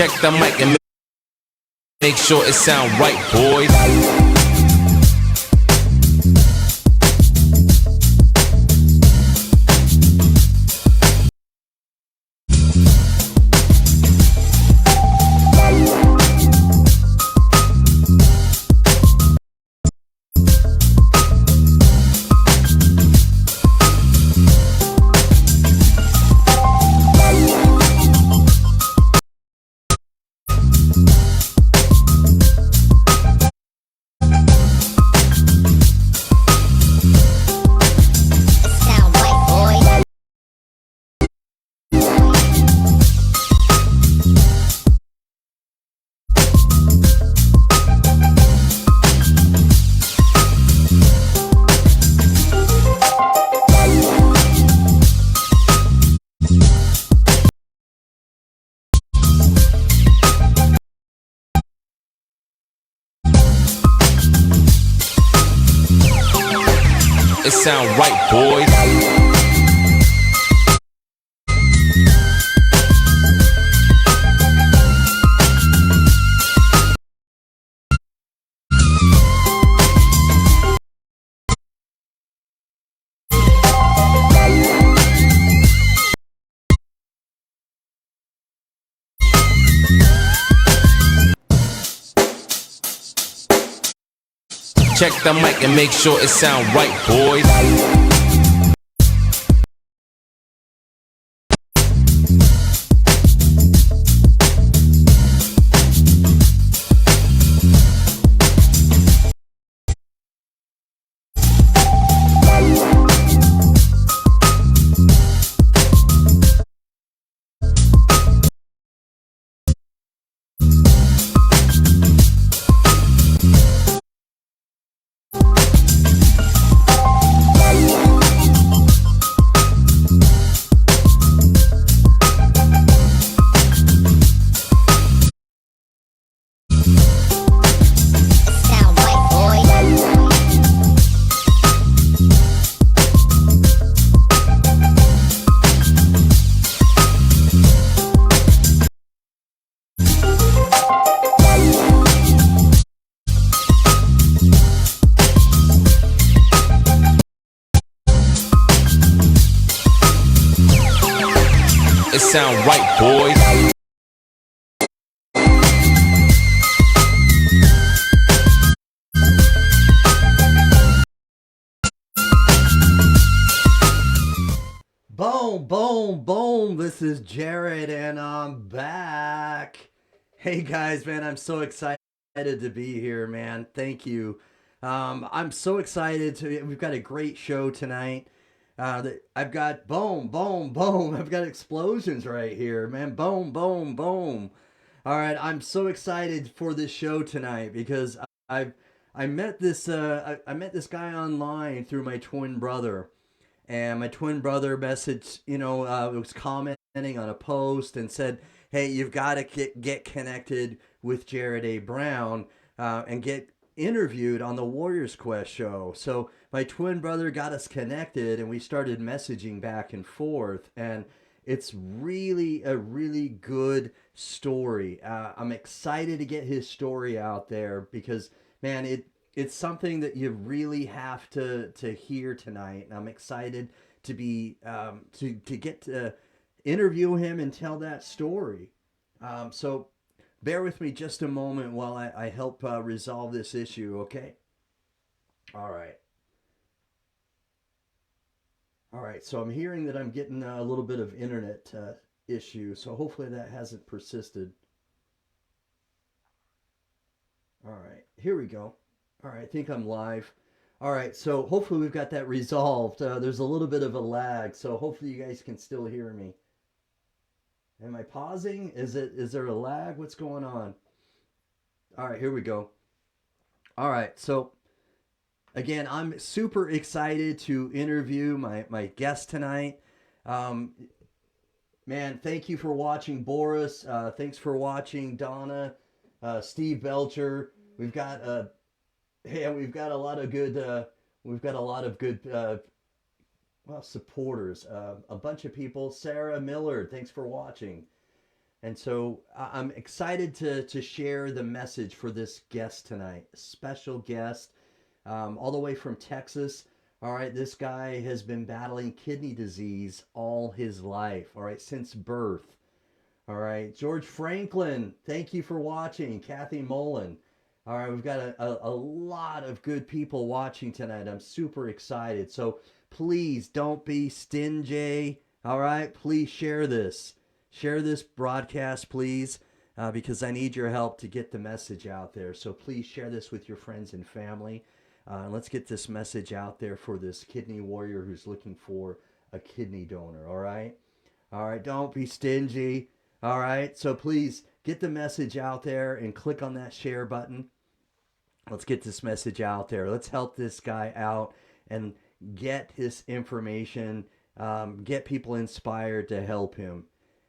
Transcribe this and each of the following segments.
Check the mic and make sure it sound right, boys. It sound right, boys. Check the mic and make sure it sound right, boys. It sound right, boys. Boom, boom, boom. This is Jared and I'm back. Hey guys, man, I'm so excited to be here, man. Thank you. I'm so excited we've got a great show tonight. I've got boom, boom, boom. I've got explosions right here, man. Boom, boom, boom. All right, I'm so excited for this show tonight because I met this I met this guy online through my twin brother, and my twin brother messaged, was commenting on a post and said, "Hey, you've got to get connected with Jared A. Brown and get interviewed on the Warriors Quest show." So my twin brother got us connected, and we started messaging back and forth, and it's really a really good story. I'm excited to get his story out there because, man, it's something that you really have to hear tonight, and I'm excited to be to get to interview him and tell that story. So bear with me just a moment while I help resolve this issue, okay? All right. All right, so I'm hearing that I'm getting a little bit of internet issue, so hopefully that hasn't persisted. All right, here we go. All right, I think I'm live. All right, so hopefully we've got that resolved. There's a little bit of a lag, so hopefully you guys can still hear me. Am I pausing? Is there a lag? What's going on? All right, here we go. All right, so again, I'm super excited to interview my guest tonight. Um, Man, thank you for watching, Boris. Thanks for watching, Donna, Steve Belcher. We've got a lot of good supporters. A bunch of people. Sarah Miller, thanks for watching. And so I'm excited to share the message for this guest tonight. Special guest, all the way from Texas. All right, this guy has been battling kidney disease all his life. All right, since birth. All right, George Franklin, thank you for watching. Kathy Mullen. All right, we've got a lot of good people watching tonight. I'm super excited. So please don't be stingy. All right, please share this. Share this broadcast, please, because I need your help to get the message out there. So please share this with your friends and family. Let's get this message out there for this kidney warrior who's looking for a kidney donor. All right? All right, don't be stingy. All right, so please get the message out there and click on that share button. Let's get this message out there. Let's help this guy out and get his information, get people inspired to help him.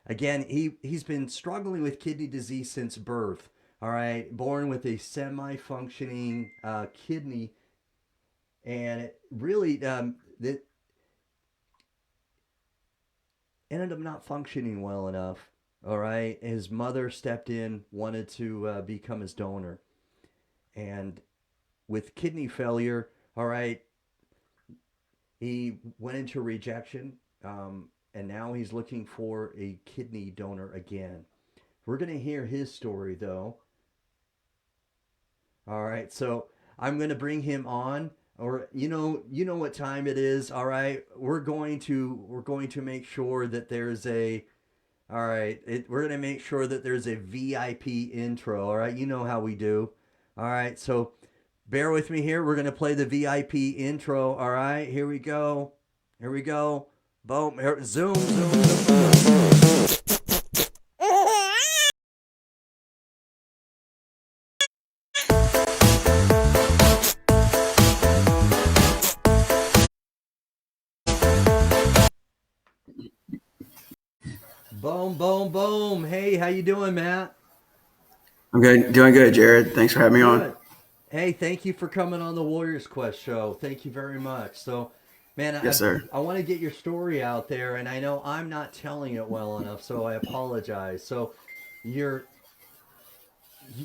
Again, he's been struggling with kidney disease since birth. All right, born with a semi functioning kidney, and it really it ended up not functioning well enough. All right, his mother stepped in, wanted to become his donor, and with kidney failure, all right, he went into rejection, and now he's looking for a kidney donor again. We're gonna hear his story though. All right, so I'm gonna bring him on, or you know what time it is. All right, we're going to make sure that there's a all right, we're gonna make sure that there's a VIP intro. All right, you know how we do. All right, so bear with me here. We're gonna play the VIP intro. All right, here we go. Here we go. Boom. Here, zoom, zoom, zoom. Boom, boom, boom. Hey, how you doing, Matt? I'm good, doing good, Jared. Thanks for having me on. Good. Hey, thank you for coming on the Warriors Quest show. Thank you very much. So, man, Yes, sir. I want to get your story out there, and I know I'm not telling it well enough, so I apologize. So, you're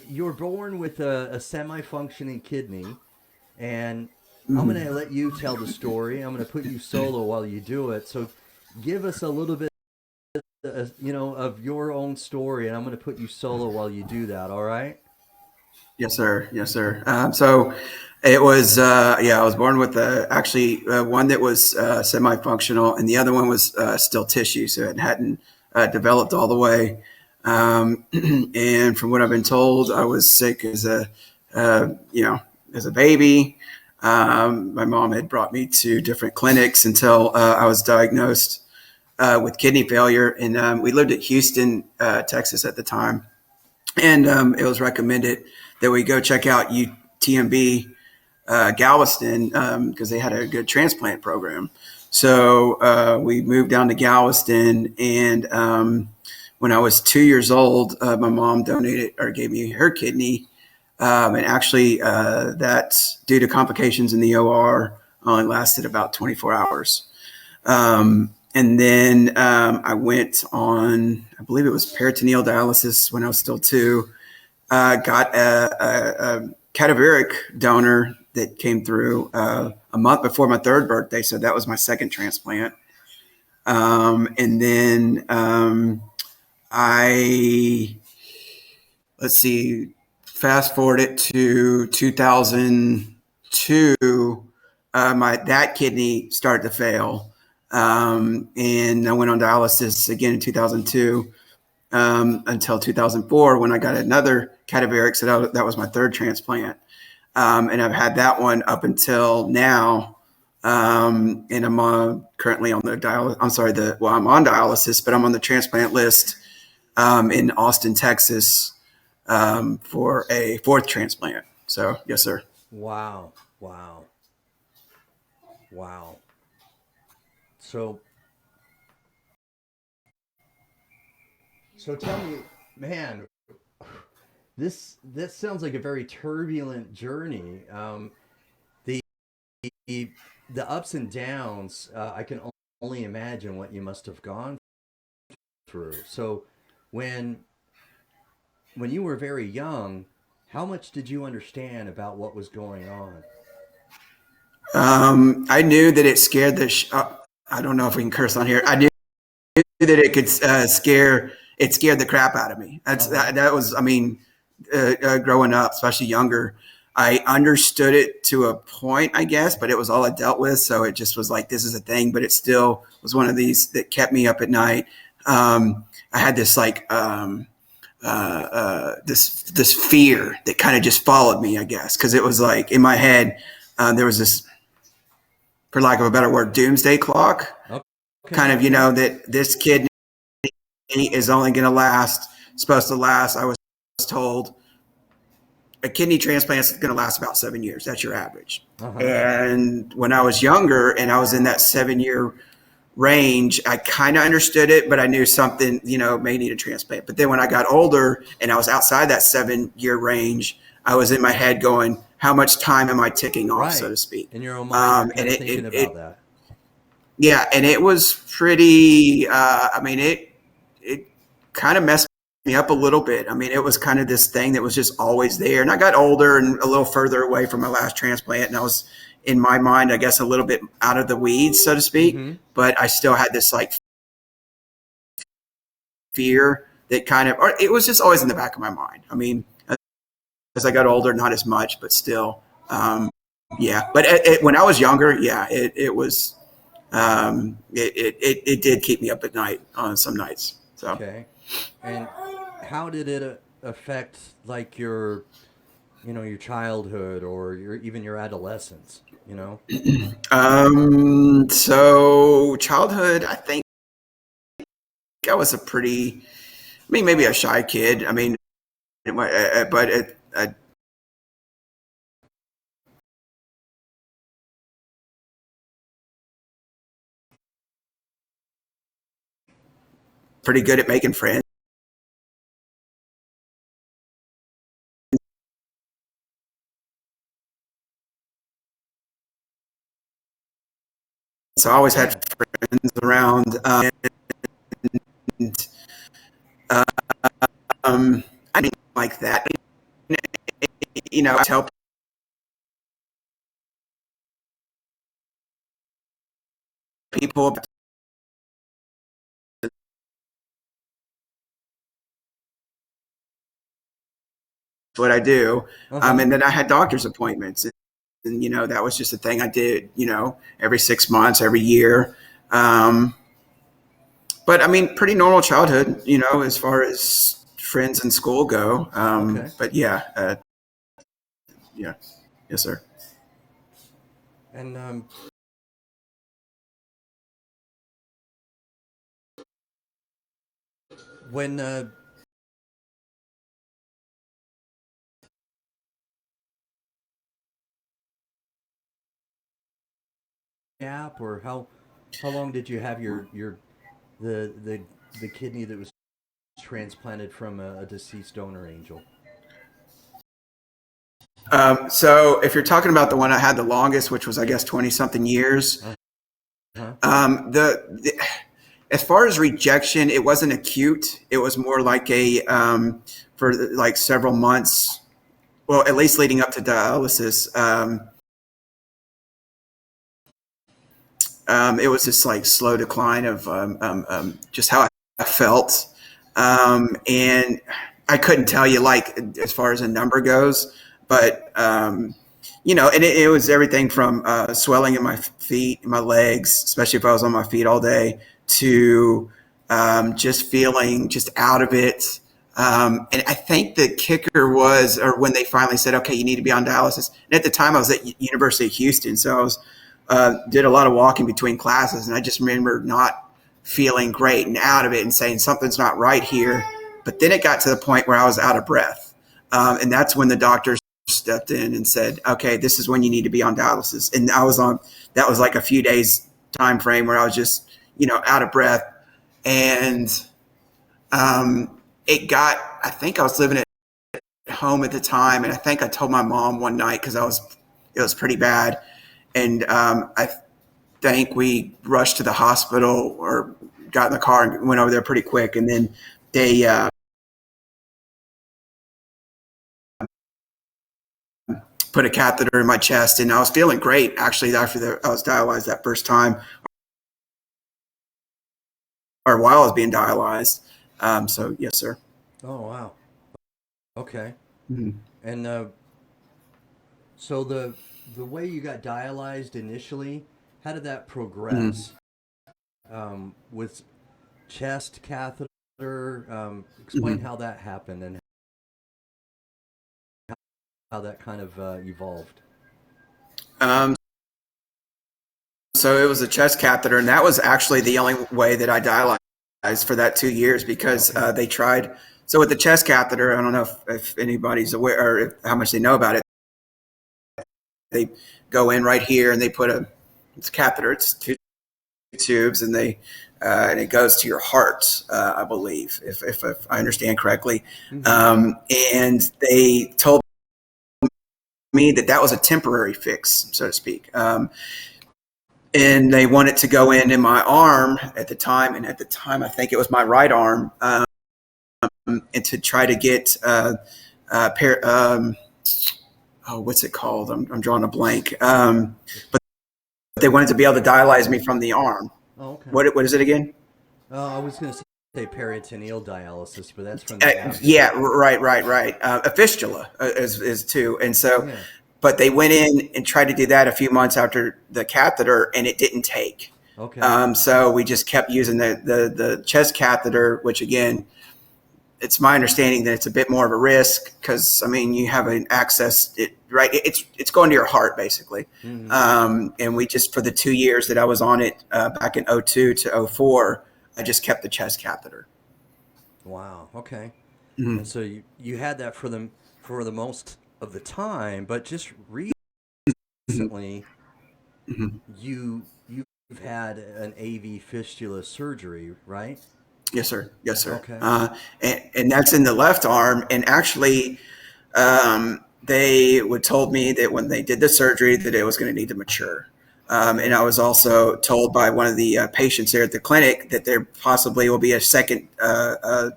you're born with a semi-functioning kidney, and I'm Mhm. gonna let you tell the story. I'm gonna put you solo while you do it. So, give us a little bit, of your own story, and I'm gonna put you solo while you do that. All right? Yes, sir. Yes, sir. So it was, yeah, I was born with actually one that was semi-functional, and the other one was still tissue, so it hadn't developed all the way. And from what I've been told, I was sick as a baby. My mom had brought me to different clinics until I was diagnosed with kidney failure, and we lived at Houston, Texas at the time, and it was recommended that we go check out UTMB Galveston because they had a good transplant program. So we moved down to Galveston, and when I was 2 years old, my mom donated or gave me her kidney, and actually that, due to complications in the OR, only lasted about 24 hours. And then I went on, I believe it was peritoneal dialysis when I was still two. Got a cadaveric donor that came through a month before my third birthday. So that was my second transplant. And then I, let's see, fast forward it to 2002. That kidney started to fail. And I went on dialysis again in 2002 until 2004 when I got another cadaveric. So that was my third transplant. And I've had that one up until now. And I'm currently on the I'm on dialysis, but I'm on the transplant list in Austin, Texas, for a fourth transplant. So, yes, sir. Wow, wow, wow. So tell me, man, this sounds like a very turbulent journey. The the ups and downs. I can only imagine what you must have gone through. So when you were very young, how much did you understand about what was going on? I knew that it scared I don't know if we can curse on here. I knew that it could it scared the crap out of me. That was, I mean, growing up, especially younger, I understood it to a point, I guess, but it was all I dealt with. So it just was like, this is a thing, but it still was one of these that kept me up at night. I had this like, this fear that kind of just followed me, I guess, because it was like in my head, there was this, for lack of a better word, doomsday clock, Okay. kind of, that this kid is only going to supposed to last. I was told a kidney transplant is going to last about 7 years. That's your average. And when I was younger and I was in that 7 year range, I kind of understood it, but I knew something, may need a transplant. But then when I got older and I was outside that 7 year range, I was in my head going, how much time am I ticking off, so to speak? In your own mind, you're kind of thinking about that. Yeah, and it was pretty. I mean, it kind of messed me up a little bit. I mean, it was kind of this thing that was just always there. And I got older and a little further away from my last transplant, and I was, in my mind, I guess, a little bit out of the weeds, so to speak. But I still had this like fear that kind of, or it was just always in the back of my mind. I mean, as I got older, not as much, but still, yeah. But when I was younger, yeah, it was. It did keep me up at night on some nights. So. Okay. And how did it affect like your childhood or even your adolescence, So childhood, I think I was maybe a shy kid. I mean, but pretty good at making friends. So I always had friends around. And, I didn't like that. I tell people about what I do. And then I had doctor's appointments. And, that was just a thing I did, every 6 months, every year. But I mean, pretty normal childhood, as far as friends in school go. But yeah, yeah, yes, sir. And when app, or how long did you have the kidney that was transplanted from a deceased donor angel? So if you're talking about the one I had the longest, which was, I guess, 20 something years, as far as rejection, it wasn't acute. It was more like for like several months, well, at least leading up to dialysis. It was this like slow decline of just how I felt. And I couldn't tell you like as far as a number goes, but and it was everything from swelling in my feet, my legs, especially if I was on my feet all day, to just feeling just out of it. And I think the kicker was, or when they finally said, okay, you need to be on dialysis. And at the time I was at University of Houston. So I was, did a lot of walking between classes. And I just remember not feeling great and out of it and saying something's not right here. But then it got to the point where I was out of breath. And that's when the doctors stepped in and said, okay, this is when you need to be on dialysis. And that was like a few days time frame where I was just, out of breath. And I think I was living at home at the time. And I think I told my mom one night because it was pretty bad. And I think we rushed to the hospital or got in the car and went over there pretty quick. And then they put a catheter in my chest, and I was feeling great actually after I was dialyzed that first time, or while I was being dialyzed. So yes, sir. Oh wow. Okay. Mm-hmm. And so the way you got dialyzed initially, how did that Mm-hmm. progress? With chest catheter, explain Mm-hmm. how that happened and how that kind of evolved. Um, so it was a chest catheter, and that was actually the only way that I dialyzed for that 2 years because Okay. they tried. So with the chest catheter, I don't know if anybody's aware or how much they know about it. They go in right here and they put it's a catheter. It's two tubes, and and it goes to your heart, I believe, if I understand correctly. Mm-hmm. And they told me that that was a temporary fix, so to speak. And they wanted to go in my arm at the time, and at the time I think it was my right arm, and to try to get what's it called? I'm drawing a blank. But they wanted to be able to dialyze me from the arm. Oh, okay. What is it again? I was going to say peritoneal dialysis, but that's from the Yeah, abdomen. right. A fistula is too, and so, Yeah. but they went in and tried to do that a few months after the catheter, and it didn't take. Okay. So we just kept using the chest catheter, which again, it's my understanding that it's a bit more of a risk because I mean you have an access it right. It's going to your heart basically, Mm-hmm. and we just for the 2 years that I was on it back in '02 to '04, I just kept the chest catheter. Wow. Okay. And Mm-hmm. so you had that for the most of the time, but just recently Mm-hmm. you've had an AV fistula surgery, right? Yes, sir. Yes, sir. Okay. And that's in the left arm. And actually, they would told me that when they did the surgery that it was going to need to mature. And Okay. I was also told by one of the patients here at the clinic that there possibly will be a second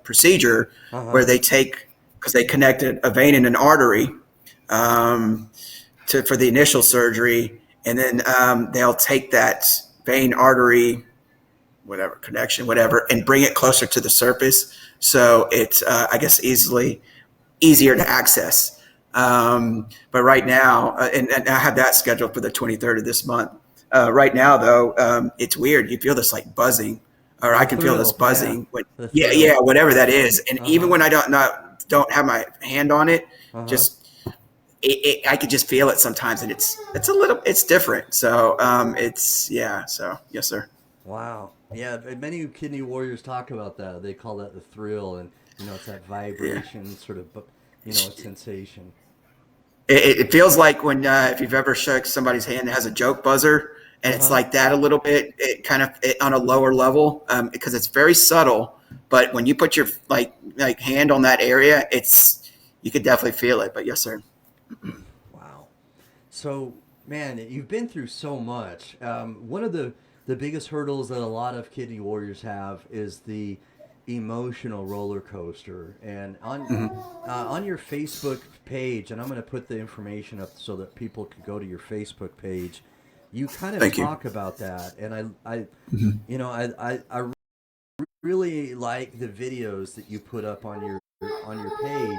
procedure Uh where huh. they take because they connected a vein and an artery um, for the initial surgery, and then they'll take that vein artery whatever connection, whatever, and bring it closer to the surface. So it's, I guess, easier to access. But right now, and I have that scheduled for the 23rd of this month. Right now, though, it's weird. You feel this like buzzing, or I The can feel this thrill, yeah. buzzing. When, The yeah, thrill. whatever that is. And Uh even huh. when I don't have my hand on it, Uh huh. just I could just feel it sometimes, and it's different. So it's yeah. So yes, sir. Wow. Yeah. Many kidney warriors talk about that. They call that the thrill, and it's that Yeah. vibration, sort of, a sensation. It feels like when if you've ever shook somebody's hand that has a joke buzzer, and Uh it's huh. like that a little bit. It kind of on a lower level because it's very subtle. But when you put your like hand on that area, it's you could definitely feel it. But yes, sir. Wow. So, man, you've been through so much. One of the biggest hurdles that a lot of kidney warriors have is the emotional roller coaster. And on your Facebook page, and I'm going to put the information up so that people can go to your Facebook page. You kind of Thank you. talk about that, and I Mhm. I really like the videos that you put up on your page.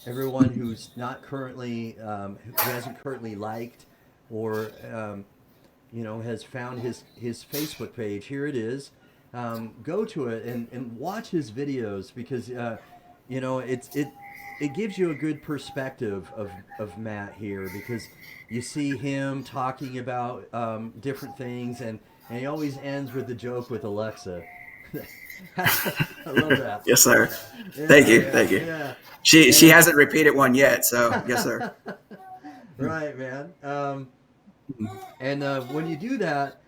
Everyone who's not currently who hasn't currently liked or has found his Facebook page. Here it is. Go to it and watch his videos because it gives you a good perspective of Matt here because you see him talking about different things and he always ends with the joke with Alexa. I love that. Yes, sir. Thank Yeah, you. yeah, Thank you. yeah. She And hasn't repeated one yet. So yes, sir. right, man. And when you do that,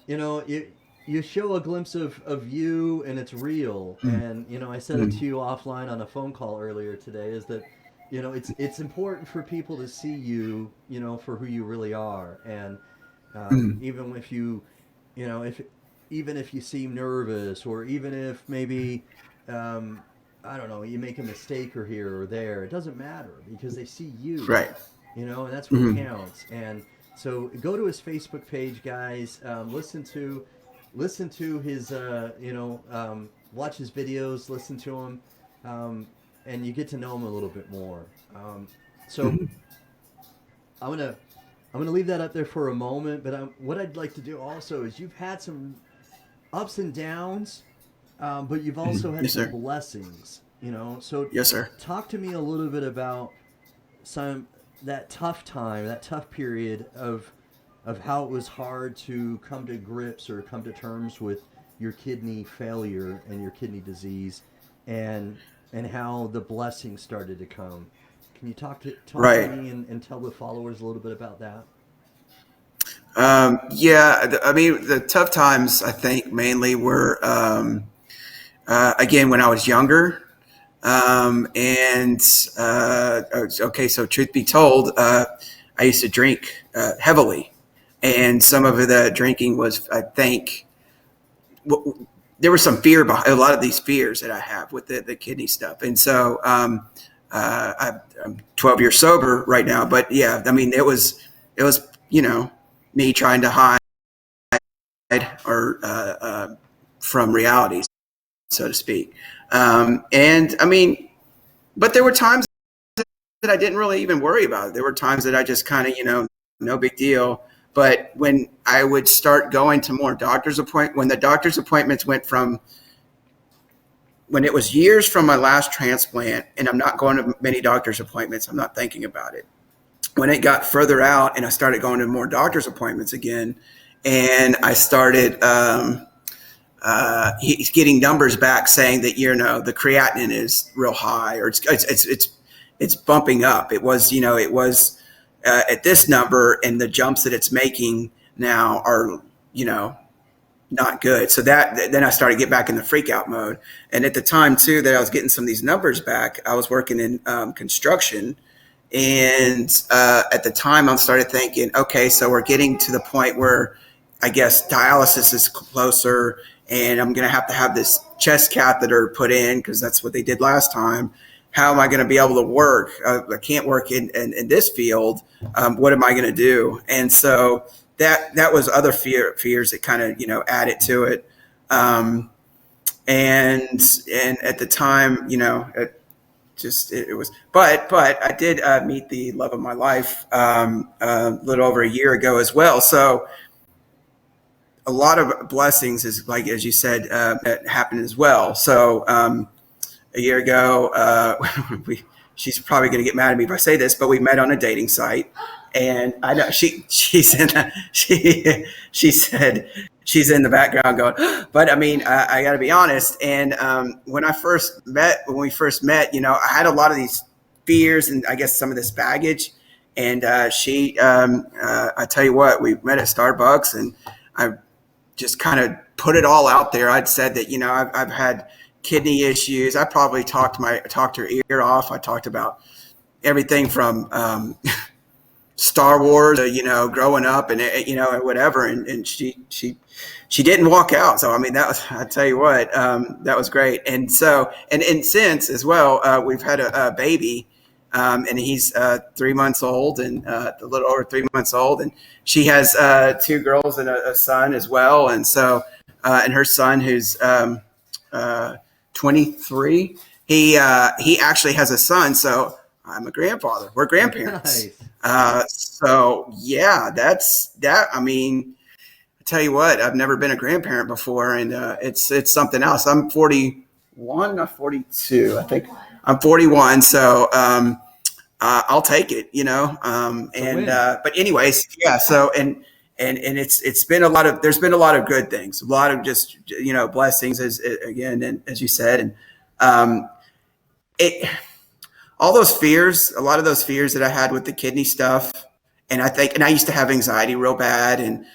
you show a glimpse of you, and it's real. And I said it to you offline on a phone call earlier today. Is that it's important for people to see you, for who you really are. And even if if even if you seem nervous, or even if maybe I don't know, you make a mistake or here or there, it doesn't matter because they see you, Right. and that's what Hmm. counts. And so go to his Facebook page, guys. Listen to his, watch his videos, listen to him, um, and you get to know him a little bit more. So Hmm. I'm gonna I'm gonna leave that up there for a moment. But what I'd like to do also is you've had some ups and downs, but you've also had Yes, some sir. blessings. So Yes, sir. talk to me a little bit about some that tough time, that tough period of how it was hard to come to grips or come to terms with your kidney failure and your kidney disease, and how the blessings started to come. Can you talk to Right. me and tell the followers a little bit about that? Yeah. I mean, the tough times I think mainly were again when I was younger. And okay, so truth be told, I used to drink heavily, and some of the drinking was, I think, there was some fear behind a lot of these fears that I have with the kidney stuff. And so I'm 12 years sober right now, but yeah, I mean, it was me trying to hide or from reality, so to speak. And I mean, but there were times that I didn't really even worry about it. There were times that I just kind of, no big deal. But when I would start going to more when the doctor's appointments went from when it was years from my last transplant, and I'm not going to many doctor's appointments, I'm not thinking about it. When it got further out, and I started going to more doctor's appointments again, and I started he's getting numbers back saying that the creatinine is real high, or it's bumping up. It was at this number, and the jumps that it's making now are not good. So that then I started to get back in the freak out mode. And at the time too that I was getting some of these numbers back, I was working in construction, and at the time I started thinking, okay, so we're getting to the point where I guess dialysis is closer, and I'm going to have this chest catheter put in because that's what they did last time. How am I going to be able to work? I can't work in this field. What am I going to do? And so that was other fears that kind of added to it. Um, and at the time, it was. But I did meet the love of my life a little over a year ago as well. So a lot of blessings is like as you said happened as well. So a year ago, she's probably going to get mad at me if I say this, but we met on a dating site, and I know she said she's in the background going, but I mean I got to be honest. And when we first met, I had a lot of these fears and I guess some of this baggage. And I tell you what, we met at Starbucks, and I just kind of put it all out there. I'd said that I've had kidney issues. I probably talked her ear off. I talked about everything from Star Wars, growing up and whatever. And she didn't walk out. So I mean, I tell you what, that was great. And so and since as well, we've had a baby. And he's 3 months old, and a little over 3 months old, and she has two girls and a son as well. And so, and her son, who's 23, he actually has a son. So I'm a grandfather. We're grandparents. Nice. So yeah, that's that. I mean, I tell you what, I've never been a grandparent before, and it's something else. I'm 41, not 42. I think I'm 41. So I'll take it, It's a and win. but anyways, yeah. So and it's been there's been a lot of good things, a lot of just blessings as again, and as you said, and um, it all those fears, a lot of those fears that I had with the kidney stuff, and I used to have anxiety real bad, and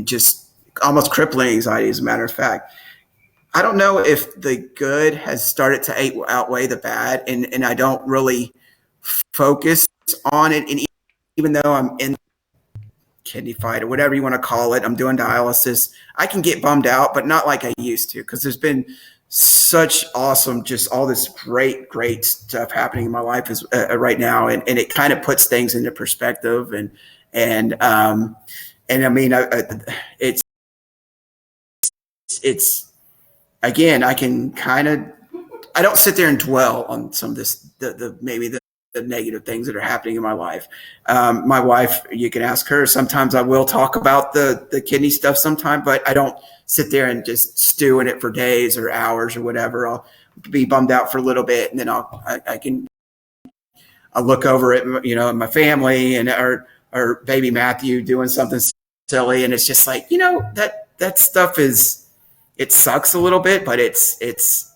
just almost crippling anxiety, as a matter of fact. I don't know if the good has started to outweigh the bad, and I don't really focus on it. And even though I'm in kidney fight or whatever you want to call it, I'm doing dialysis. I can get bummed out, but not like I used to, because there's been such awesome, just all this great stuff happening in my life is right now, and it kind of puts things into perspective, and I mean, it's it's again, I can kind of, I don't sit there and dwell on some of this, maybe the negative things that are happening in my life. My wife, you can ask her. Sometimes I will talk about the kidney stuff sometime, but I don't sit there and just stew in it for days or hours or whatever. I'll be bummed out for a little bit, and then I'll look over at, my family and our baby Matthew doing something silly, and it's just like, that stuff it sucks a little bit, but it's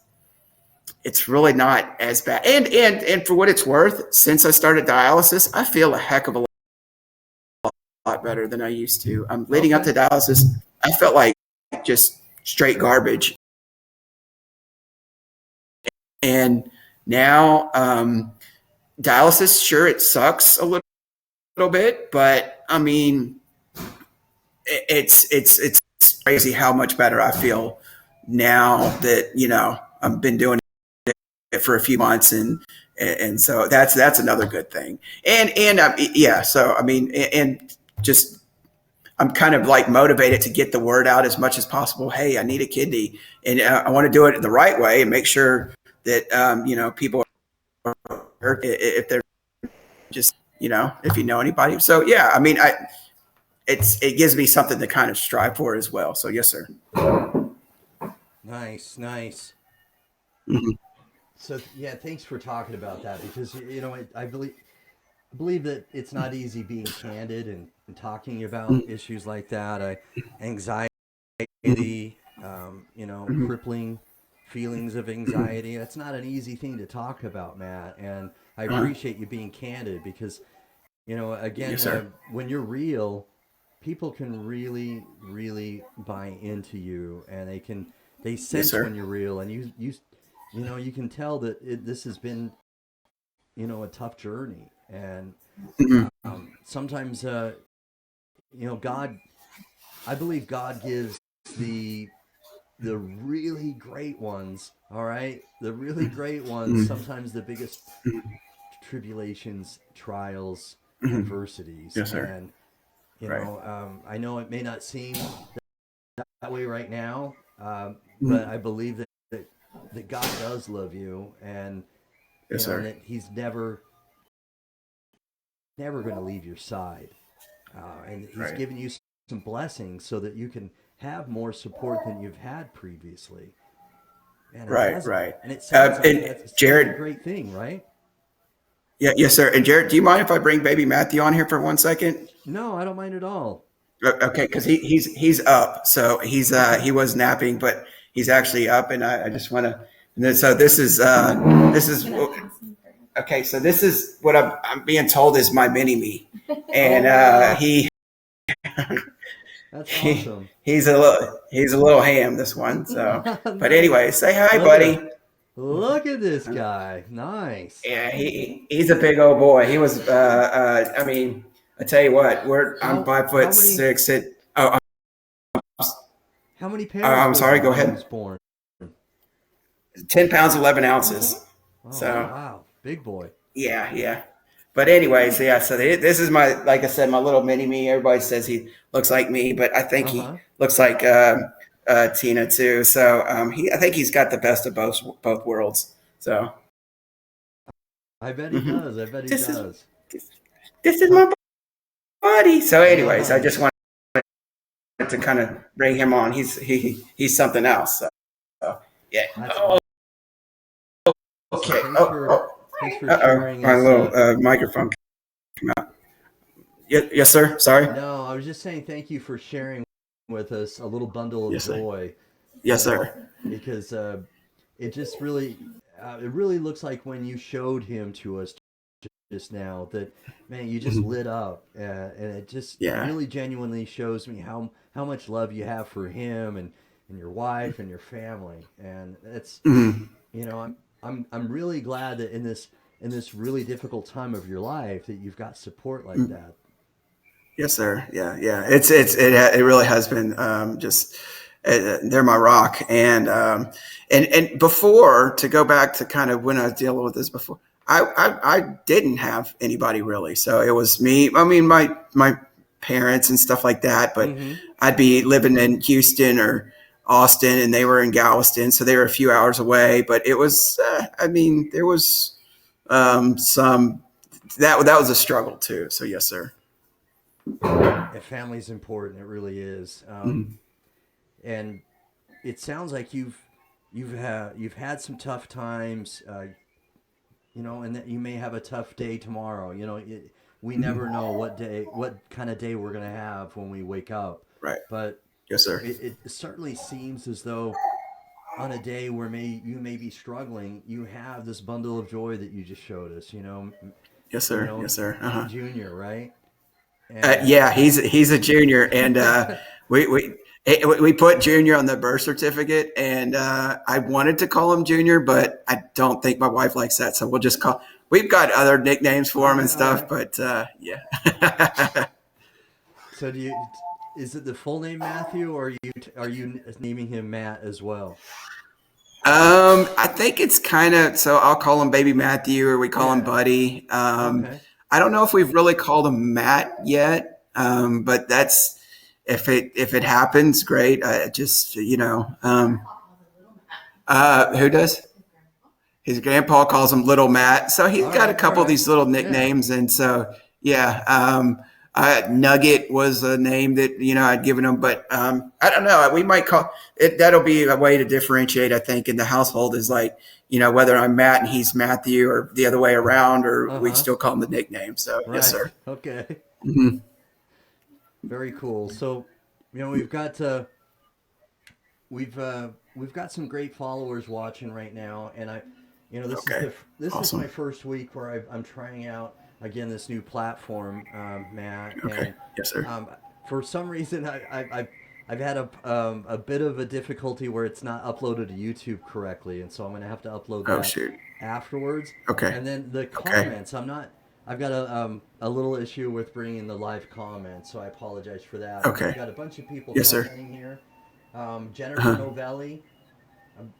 really not as bad. And for what it's worth, since I started dialysis, I feel a heck of a lot better than I used to. Leading up to dialysis, I felt like just straight garbage. And now, dialysis, sure, it sucks a little bit, but I mean, it's crazy how much better I feel now that, I've been doing it for a few months, and so that's another good thing. And yeah, so I mean, and just I'm kind of like motivated to get the word out as much as possible. Hey, I need a kidney, and I want to do it the right way and make sure that people are, if they're just if you know anybody. So yeah, I mean, it gives me something to kind of strive for as well. So yes, sir. Nice. Mhm. So yeah, thanks for talking about that, because I believe that it's not easy being candid and talking about issues like that. Anxiety, Mhm. crippling feelings of anxiety. That's not an easy thing to talk about, Matt. And I Uh, appreciate you being candid, because again, yes, sir. when you're real, people can really buy into you, and they Yes, sense when sir. you're real, and you can tell that this has been a tough journey. And Mhm. sometimes God, I believe God gives the the really great ones, all right, the really great ones, Mhm. sometimes the biggest tribulations, trials, Mhm. adversities. Yes, sir. And Right. I know it may not seem that way right now, but Mhm. I believe that God does love you, and Yes, and sir. that He's never going to leave your side, and He's Right. given you some blessings so that you can have more support than you've had previously. Man, Right. Right. and it sounds like And that's a Jared, great thing, right? yeah, yes, sir. And Jared, do you mind if I bring baby Matthew on here for 1 second? No, I don't mind at all. Okay, because he's up, so he Okay. was napping, but he's actually up, and I just want to. And then, so this is okay. So this is what I'm being told is my mini me, Oh and wow, he that's he awesome. he's a little ham, this one. So, but Nice. anyway, say hi, Look at buddy. him. Look at this guy. Nice. Yeah, he's a big old boy. He was. I mean, I tell you what, I'm How five how foot many six. Oh, how many pounds I'm was sorry. he Go when he ahead. was born? 10 pounds 11 ounces. Oh So wow, big boy. yeah. But anyways, yeah. So this is my, like I said, my little mini me. Everybody says he looks like me, but I think Uh he huh. looks like Tina too. So I think he's got the best of both worlds. So I bet he mhm. does. I bet he this is does. this, this is How? my buddy. So anyways, I Nice. just wanted to kind of bring him on. He's something else. So yeah. That's Oh, awesome. okay. Thanks for Oh. sharing My us. little microphone. Yes, sir. Sorry. No, I was just saying thank you for sharing with us a little bundle of Yes, sir. joy. Yes, sir. Because it just really it really looks like when you showed him to us just now that, man, you just Mhm. lit up, and it just Yeah. really genuinely shows me how much love you have for him and your wife and your family. And it's Mhm. I'm really glad that in this really difficult time of your life that you've got support like that. Yes, sir. Yeah. It really has been just. they're my rock. And before, to go back to kind of when I was dealing with this before, I didn't have anybody really. So it was me. I mean, my parents and stuff like that. But Mm-hmm. I'd be living in Houston or Austin, and they were in Galveston, so they were a few hours away. But it was, I mean, there was some that was a struggle too. So yes, sir. And family's important. It really is. Mhm. And it sounds like you've had some tough times. And that you may have a tough day tomorrow. We never Mhm. know what kind of day we're gonna have when we wake up. Right. But Yes, sir. it certainly seems as though on a day where you may be struggling, you have this bundle of joy that you just showed us. Yes, You sir. know, Yes, sir. Junior, right? And Yeah, he's a junior, and we we we put Junior on the birth certificate, and I wanted to call him Junior, but I don't think my wife likes that, so we'll just call. We've got other nicknames all for him and right, all stuff, right. but yeah. So is it the full name Matthew, or are you naming him Matt as well? I think it's kind of so. I'll call him Baby Matthew, or we call him Yeah. Buddy. Okay. I don't know if we've really called him Matt yet, but that's if it happens, great. Just who does? His grandpa calls him Little Matt, so he's All got a right. All couple of right. these little Yeah. nicknames, and so yeah. Nugget was a name that I'd given him, but I don't know. We might call it. That'll be a way to differentiate. I think in the household is like whether I'm Matt and he's Matthew, or the other way around, or Uh we huh. still call him the nickname. So yes, Right. sir. Okay. Hmm. Very cool. So, we've got some great followers watching right now, and Okay. this is my Awesome. first week where I'm trying out again this new platform, Matt, Okay. and Yes, sir. um, for some reason I've had a bit of a difficulty where it's not uploaded to YouTube correctly, and so I'm gonna have to upload Oh that shoot. afterwards. Okay. And then the Okay. comments, I've got a little issue with bringing the live comments, so I apologize for that. But we've Okay. got a bunch of people Yes, sir. commenting here. Jennifer Uh-huh. Novelli,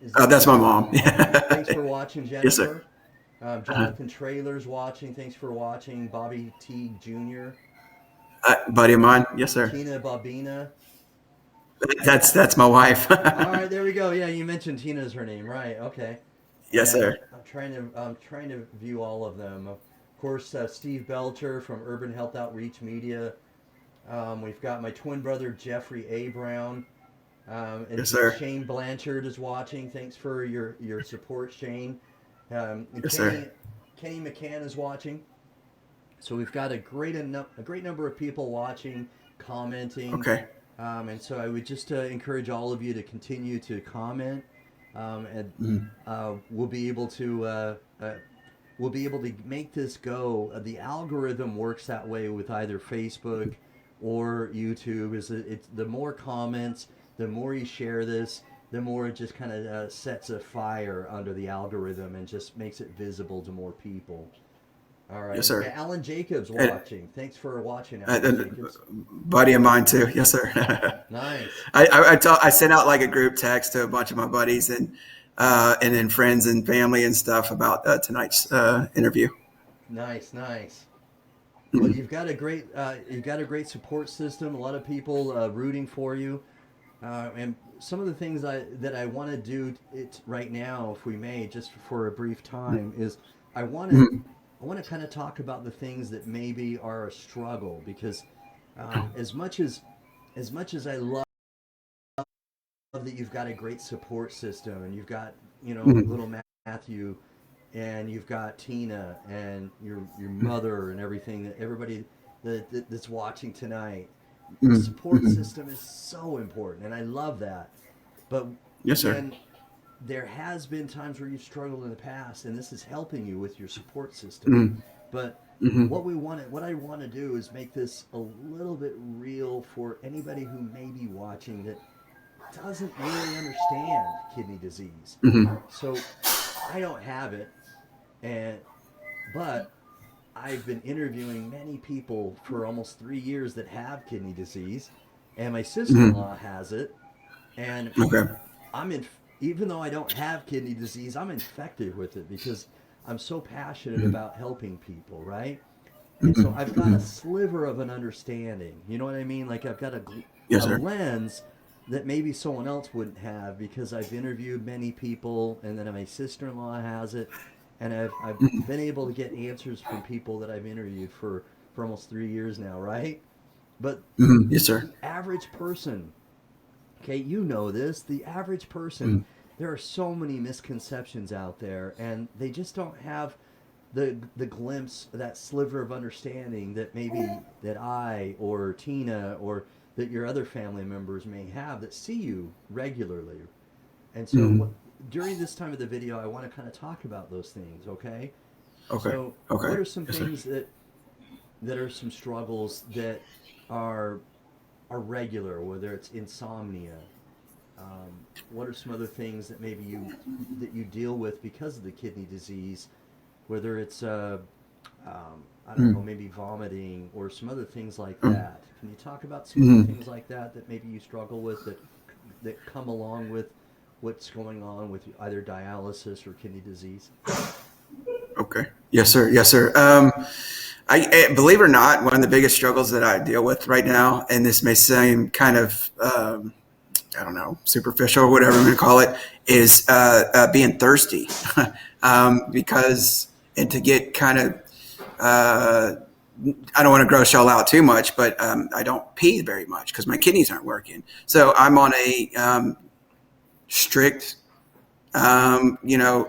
is Oh, that that's your my name? mom. Thanks for watching, Yes, sir. Jennifer. Uh-huh. Jonathan Trailers watching. Thanks for watching. Bobby Teague Jr. Buddy of mine. Yes, sir. Tina Babina. That's my wife. All right, there we go. Yeah, you mentioned Tina is her name, right? Okay. Yes, And sir. I'm trying to view all of them. Of course, Steve Belcher from Urban Health Outreach Media. We've got my twin brother Jeffrey A. Brown. And Yes, sir. Shane Blanchard is watching. Thanks for your support, Shane. And Yes, sir. Kenny McCann is watching. So we've got a great number of people watching, commenting, Okay. and so I would just encourage all of you to continue to comment, and Mhm. we'll be able to make this go. The algorithm works that way with either Facebook or YouTube. Is it's the more comments, the more you share this, the more it just kind of sets a fire under the algorithm and just makes it visible to more people. All Yes, right. sir. Yeah, Alan Jacobs And, watching. Thanks for watching, Alan and Jacobs. buddy of mine too. Yes, sir. Nice. I sent out like a group text to a bunch of my buddies and then friends and family and stuff about tonight's interview. Nice, nice. Well, Mhm. you've got a great support system. A lot of people rooting for you, and some of the things that I want to do it right now, if we may, just for a brief time, is I want to Mhm. I want to kind of talk about the things that maybe are a struggle because as much as I love that you've got a great support system and you've got Mhm. little Matthew and you've got Tina and your mother and everything that everybody that's watching tonight. The Mhm. support Mhm. system is so important, and I love that. But Yes, sir. again, there has been times where you've struggled in the past, and this is helping you with your support system. Mhm. But Mhm. what I want to do is make this a little bit real for anybody who may be watching that doesn't really understand kidney disease. Mhm. So I don't have it, and but I've been interviewing many people for almost 3 years that have kidney disease, and my Mhm. sister-in-law has it, And Okay. I'm in, even though I don't have kidney disease, I'm infected with it because I'm so passionate Mm-hmm. about helping people, right? And so I've got a Mm-hmm. sliver of an understanding. You know what I mean? Like I've got Yes, a sir. lens that maybe someone else wouldn't have because I've interviewed many people, and then my sister-in-law has it, and I've Mm-hmm. been able to get answers from people that I've interviewed for almost 3 years now, right? But Mm-hmm. Yes, sir. the average person, okay, you know this, the average person, Mm-hmm. there are so many misconceptions out there, and they just don't have the glimpse, that sliver of understanding that maybe that I or Tina or that your other family members may have that see you regularly. And so Mm-hmm. during this time of the video, I want to kind of talk about those things, okay? Okay. So, Okay. what are some Yes, sir. things that are some struggles that are are regular, whether it's insomnia? What are some other things that maybe you deal with because of the kidney disease, whether it's I don't know, Mm-hmm. maybe vomiting or some other things like Mm-hmm. that? Can you talk about some other things like that that maybe you struggle with that come along with what's going on with either dialysis or kidney disease? Okay. Yes, sir. Yes, sir. Believe it or not, one of the biggest struggles that I deal with right now, and this may seem kind of, I don't know, superficial or whatever I'm going to call it, is being thirsty. Because, and to get kind of, uh, I don't want to gross y'all out too much, but I don't pee very much because my kidneys aren't working. So I'm on a strict you know,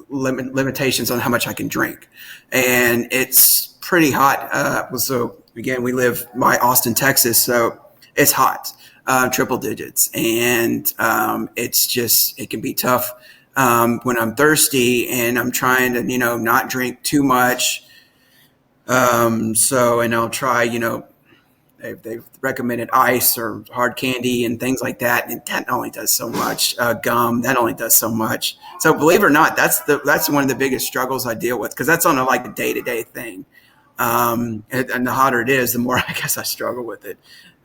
limitations on how much I can drink. And it's pretty hot. So again, we live by Austin, Texas, so it's hot, triple digits. And it's just, it can be tough when I'm thirsty and I'm trying to, not drink too much. And I'll try, they've recommended ice or hard candy and things like that, and that only does so much. Gum, that only does so much. So believe it or not, that's one of the biggest struggles I deal with because that's on a day to day thing. And the hotter it is, the more I guess I struggle with it.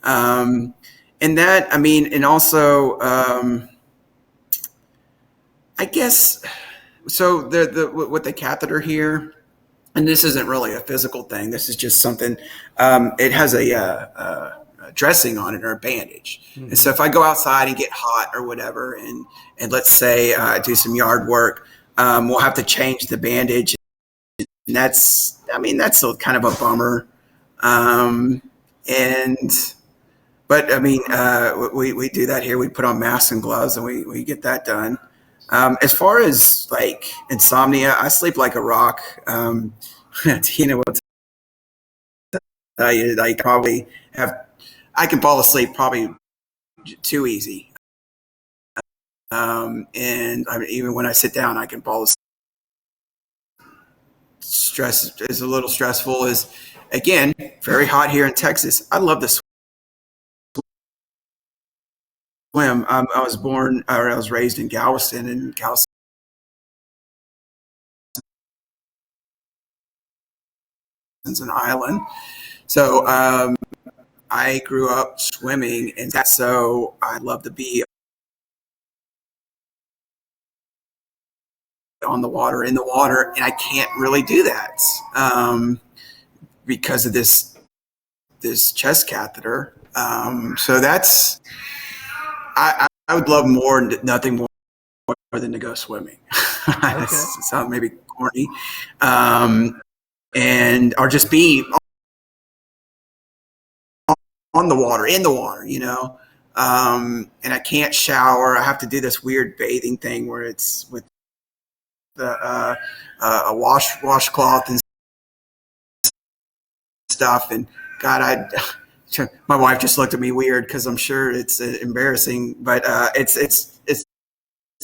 And that, I mean, and also, I guess so. With the catheter here, and this isn't really a physical thing. This is just something. It has a dressing on it or a bandage, and Mm-hmm. so if I go outside and get hot or whatever, and let's say do some yard work, we'll have to change the bandage, and that's still kind of a bummer. Um, and but I mean, we do that here. We put on masks and gloves, and we get that done. As far as like insomnia, I sleep like a rock. Tina will tell you, like probably have, I can fall asleep probably too easy. And I mean, even when I sit down, I can fall asleep. Stress is a little stressful. Is again very hot here in Texas. I love to swim. I was born, or I was raised in Galveston, and Galveston is an island. So I grew up swimming, and so I love to be on the water, in the water, and I can't really do that because of this chest catheter. So that's I would love nothing more than to go swimming. It Okay. sounds maybe corny, um, and or just be on the water, in the water, and I can't shower. I have to do this weird bathing thing where it's with the a washcloth and stuff. And God, my wife just looked at me weird because I'm sure it's embarrassing, but it's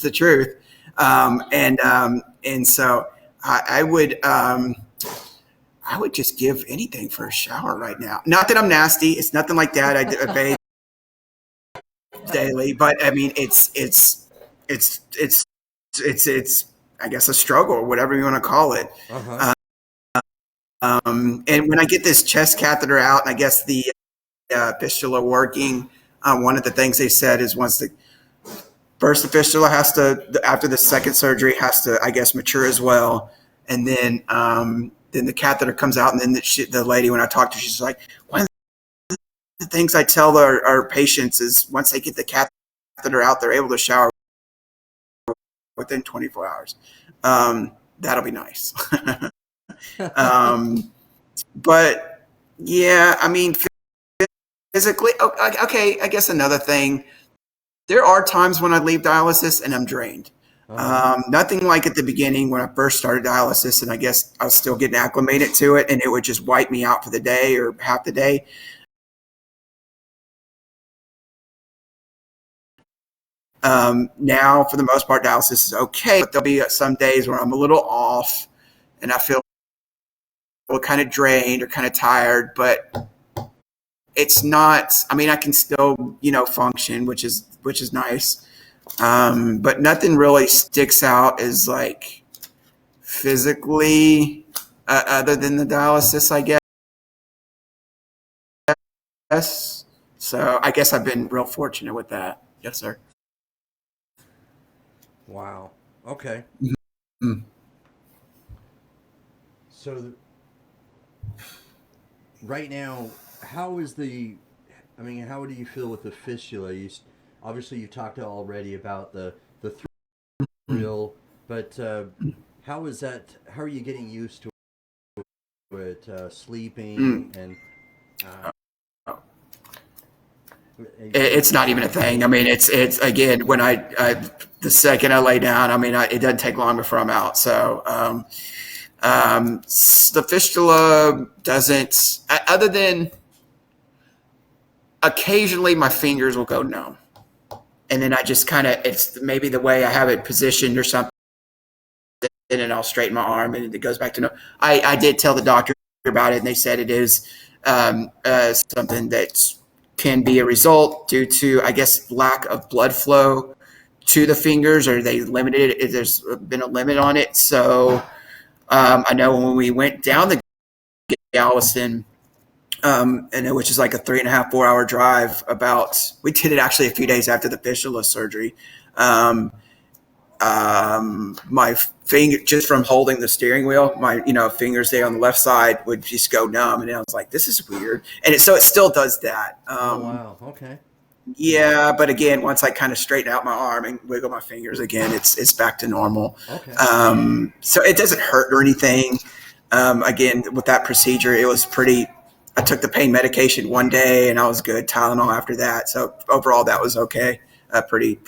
the truth. And so I would just give anything for a shower right now. Not that I'm nasty. It's nothing like that. I bathe daily, but I mean, it's it's I guess a struggle or whatever you want to call it. Uh huh. Uh, and when I get this chest catheter out, and I guess the fistula working, one of the things they said is once first the fistula has to, after the second surgery, has to, I guess, mature as well. And then the catheter comes out, and then the lady, when I talked to her, she's like, one of the things I tell our patients is once they get the catheter out, they're able to shower within 24 hours. That'll be nice. But yeah, I mean, physically, okay, I guess another thing, there are times when I leave dialysis and I'm drained. Nothing like at the beginning when I first started dialysis, and I guess I was still getting acclimated to it, and it would just wipe me out for the day or half the day. Now, for the most part, dialysis is okay, but there'll be some days where I'm a little off and I feel kind of drained or kind of tired, but it's not, I mean, I can still, function, which is nice. But nothing really sticks out as like physically, other than the dialysis, I guess. So I guess I've been real fortunate with that. Yes, sir. Wow. Okay. Mm-hmm. So right now, how do you feel with the fistula? Obviously you talked already about the thrill, but how are you getting used to it? Sleeping and it's not even a thing. I mean, it's again, when the second I lay down, I mean, it doesn't take long before I'm out. So the fistula doesn't, other than occasionally my fingers will go numb. And then I just kind of, it's maybe the way I have it positioned or something, and then I'll straighten my arm and it goes back to no. I did tell the doctor about it, and they said it is something that can be a result due to, I guess, lack of blood flow to the fingers, or they limited it. There's been a limit on it. So I know when we went down the Galveston, which is like a 3.5, 4 hour drive. We did it actually a few days after the fistula surgery. My finger, just from holding the steering wheel, my fingers there on the left side would just go numb, and I was like, "This is weird." And so it still does that. Oh wow, okay. Yeah, but again, once I kind of straighten out my arm and wiggle my fingers again, it's back to normal. Okay. So it doesn't hurt or anything. Again, with that procedure, it was pretty. I took the pain medication one day and I was good. Tylenol after that. So overall, that was okay. Pretty.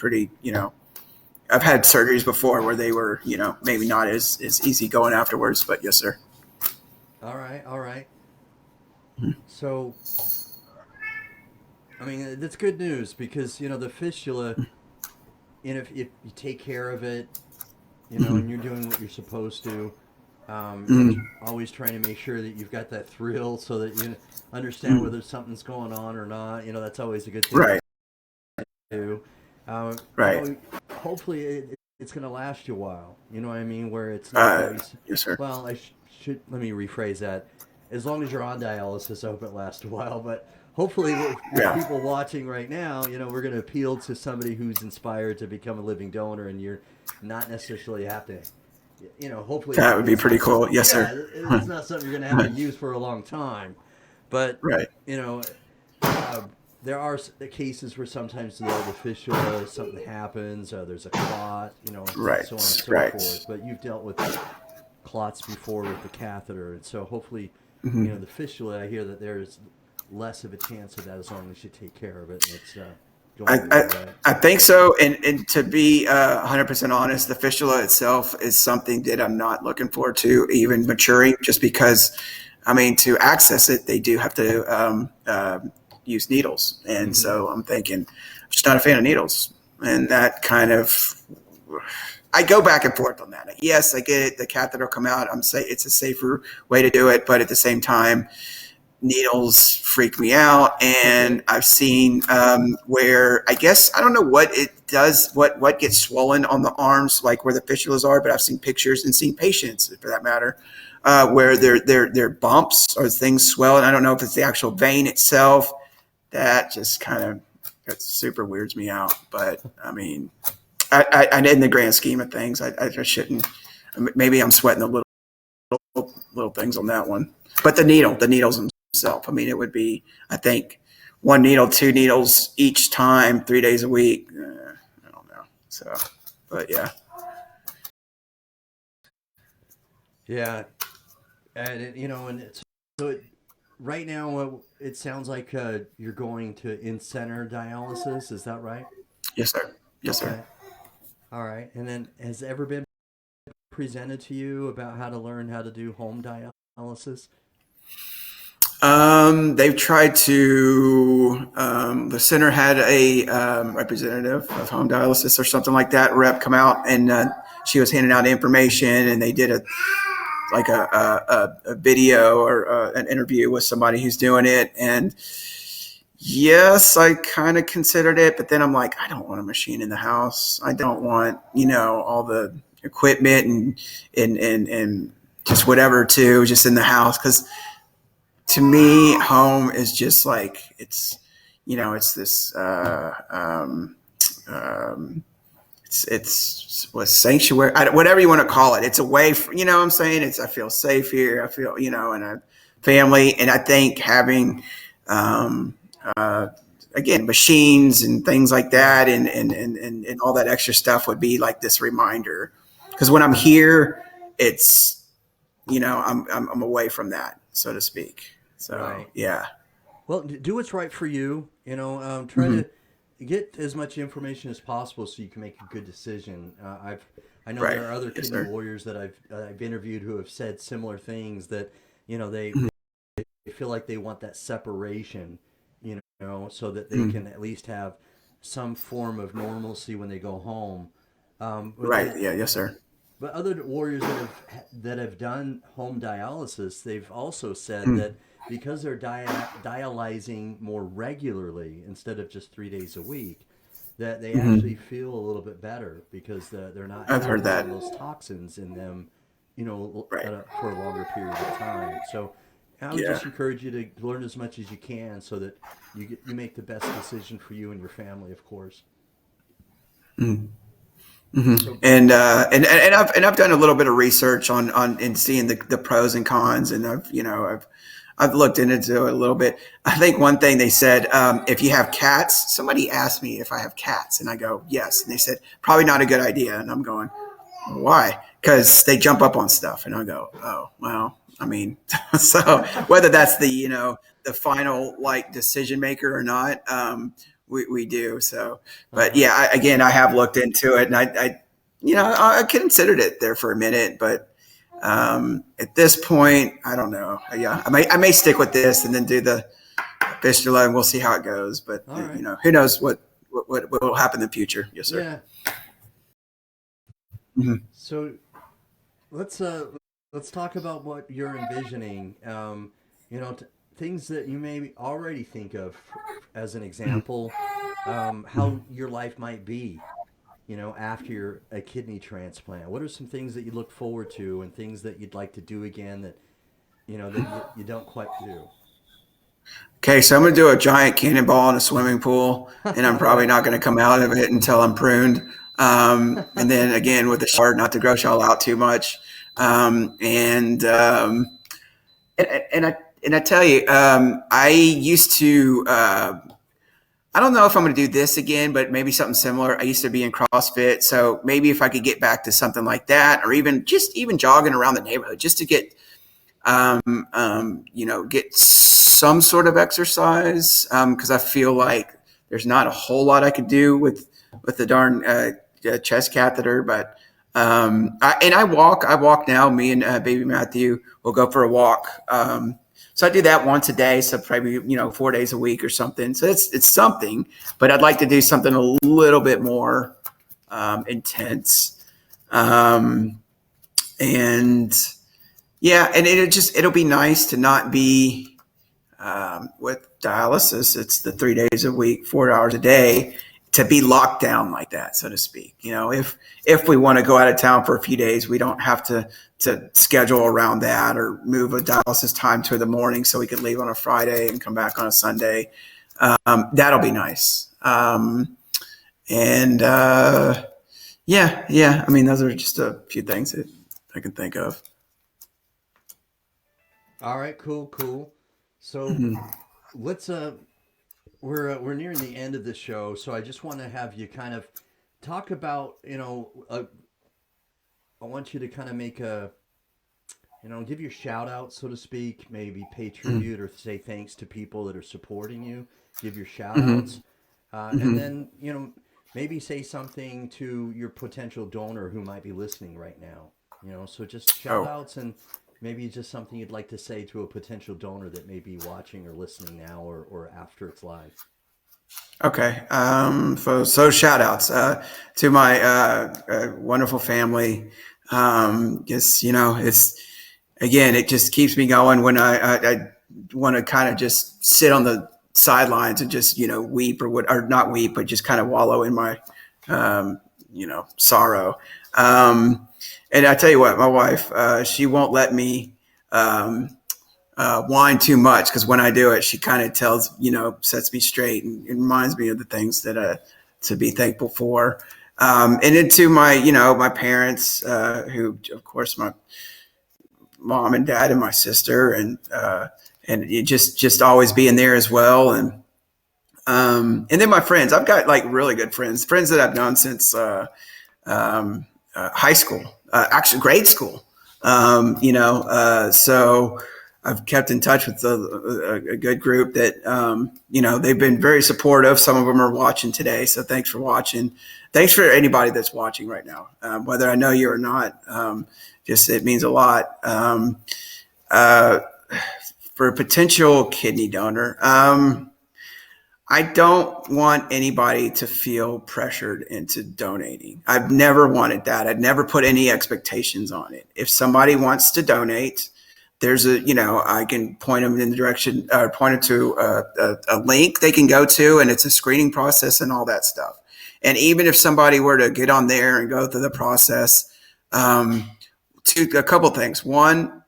I've had surgeries before where they were, maybe not as easy going afterwards, but yes, sir. All right. Mm-hmm. So, I mean, that's good news because, the fistula, if you take care of it, and you're doing what you're supposed to, always trying to make sure that you've got that thrill so that you understand whether something's going on or not. That's always a good thing. Right. To do. Right. Hopefully it's going to last you a while. You know what I mean? Where it's not always, yes, sir. Well, let me rephrase that. As long as you're on dialysis, I hope it lasts a while. But hopefully, with people watching right now, we're going to appeal to somebody who's inspired to become a living donor, and you're not necessarily have to. Hopefully that would be pretty cool. Yes, sir. It's not something you're going to have to use for a long time, but right. There are cases where sometimes the fistula, something happens, there's a clot, right. so on and so forth. But you've dealt with clots before with the catheter, and so hopefully, the fistula, I hear that there's less of a chance of that as long as you take care of it. And it's I think so. And to be 100% honest, the fistula itself is something that I'm not looking forward to even maturing, just because, to access it, they do have to use needles. And so I'm thinking, I'm just not a fan of needles. And that kind of, I go back and forth on that. Yes, I get it. The catheter will come out. It's a safer way to do it. But at the same time, needles freak me out. And I've seen where, I guess, I don't know what it does, what gets swollen on the arms, like where the fistulas are, but I've seen pictures and seen patients, for that matter, where their bumps or things swell. And I don't know if it's the actual vein itself. That just kind of, that super weirds me out. But in the grand scheme of things, I shouldn't. Maybe I'm sweating a little things on that one. But the needles themselves. I mean, it would be, I think, 1 needle, 2 needles each time, 3 days a week. I don't know. So, but yeah. Yeah, and and so right now it sounds like you're going to in-center dialysis. Is that right? Yes, sir. Yes, sir. Okay. All right. And then has ever been presented to you about how to learn how to do home dialysis? They've tried to. The center had a representative of home dialysis or something like that rep come out, and she was handing out information, and they did a video or an interview with somebody who's doing it. And yes, I kind of considered it, but then I'm like, I don't want a machine in the house. I don't want all the equipment and just whatever too, just in the house, because to me, home is just like it's this it's what sanctuary, whatever you want to call it. It's a way for, what I'm saying. I feel safe here. I feel and a family, and I think having again machines and things like that, and all that extra stuff would be like this reminder. Because when I'm here, it's I'm away from that, so to speak. So Right. yeah. Well, do what's right for you. Try to get as much information as possible so you can make a good decision. I know Right. there are other Yes, kidney sir. warriors that I've interviewed who have said similar things, that they feel like they want that separation, so that they can at least have some form of normalcy when they go home. But Right. Yeah. Yes, sir. but other warriors that have done home dialysis, they've also said that because they're dialyzing more regularly instead of just 3 days a week, that they actually feel a little bit better because they're not I've heard having that. some of those toxins in them, Right. for a longer period of time. So I would Yeah. just encourage you to learn as much as you can so that you make the best decision for you and your family, of course. So And I've done a little bit of research on and seeing the pros and cons, and I've looked into it a little bit. I think one thing they said, if you have cats, somebody asked me if I have cats, and I go yes, and they said probably not a good idea, and I'm going, why? Because they jump up on stuff, and I go, oh well, I mean, so whether that's the final like decision maker or not, we do so. But uh-huh. yeah, again, I have looked into it, and I considered it there for a minute, but at this point, I don't know. Yeah, I may stick with this and then do the fistula, and we'll see how it goes. But All right. who knows what will happen in the future? Yes, sir. Yeah. Mhm. So let's talk about what you're envisioning. Things that you may already think of as an example, how your life might be, after a kidney transplant. What are some things that you look forward to and things that you'd like to do again that you don't quite do? Okay, so I'm going to do a giant cannonball in a swimming pool, and I'm All probably right. not going to come out of it until I'm pruned. And then again with the shower, not to gross y'all out too much. And I tell you, I used to. I don't know if I'm going to do this again, but maybe something similar. I used to be in CrossFit, so maybe if I could get back to something like that, or even jogging around the neighborhood, just to get get some sort of exercise, because I feel like there's not a whole lot I could do with the darn chest catheter. But I walk now. Me and baby Matthew will go for a walk. So I do that once a day, so probably 4 days a week or something. So it's something, but I'd like to do something a little bit more intense. And yeah, and it'll be nice to not be with dialysis. It's the 3 days a week, 4 hours a day, to be locked down like that, so to speak. If we want to go out of town for a few days, we don't have to schedule around that or move a dialysis time to the morning so we could leave on a Friday and come back on a Sunday. That'll be nice. And Yeah, yeah. I mean, those are just a few things that I can think of. All right, cool, cool. So Mhm. let's we're nearing the end of the show, so I just want to have you kind of talk about, I want you to kind of make a, give your shout out, so to speak, maybe pay Mhm. tribute or say thanks to people that are supporting you. Give your shout outs, Mhm. and Mhm. then maybe say something to your potential donor who might be listening right now. So just shout Oh, outs and maybe just something you'd like to say to a potential donor that may be watching or listening now or after it's live. okay. So shout outs to my wonderful family. Just, it's, again, it just keeps me going when I want to kind of just sit on the sidelines and just, weep or not weep, but just kind of wallow in my, um, sorrow. Um, and I tell you what, my wife, she won't let me, um, whine too much, because when I do it, she kind of sets me straight and reminds me of the things that to be thankful for. And then to my, my parents, who, of course, my mom and dad and my sister, and it just always being there as well. And then my friends. I've got like really good friends that I've known since high school, actually grade school. So I've kept in touch with a good group that, they've been very supportive. Some of them are watching today, so thanks for watching. Thanks for anybody that's watching right now, whether I know you or not. Just it means a lot. Uh, for a potential kidney donor, I don't want anybody to feel pressured into donating. I've never wanted that. I'd never put any expectations on it. If somebody wants to donate, I can point them in the direction, or point them to a link they can go to, and it's a screening process and all that stuff. And even if somebody were to get on there and go through the process, um, a couple things. One,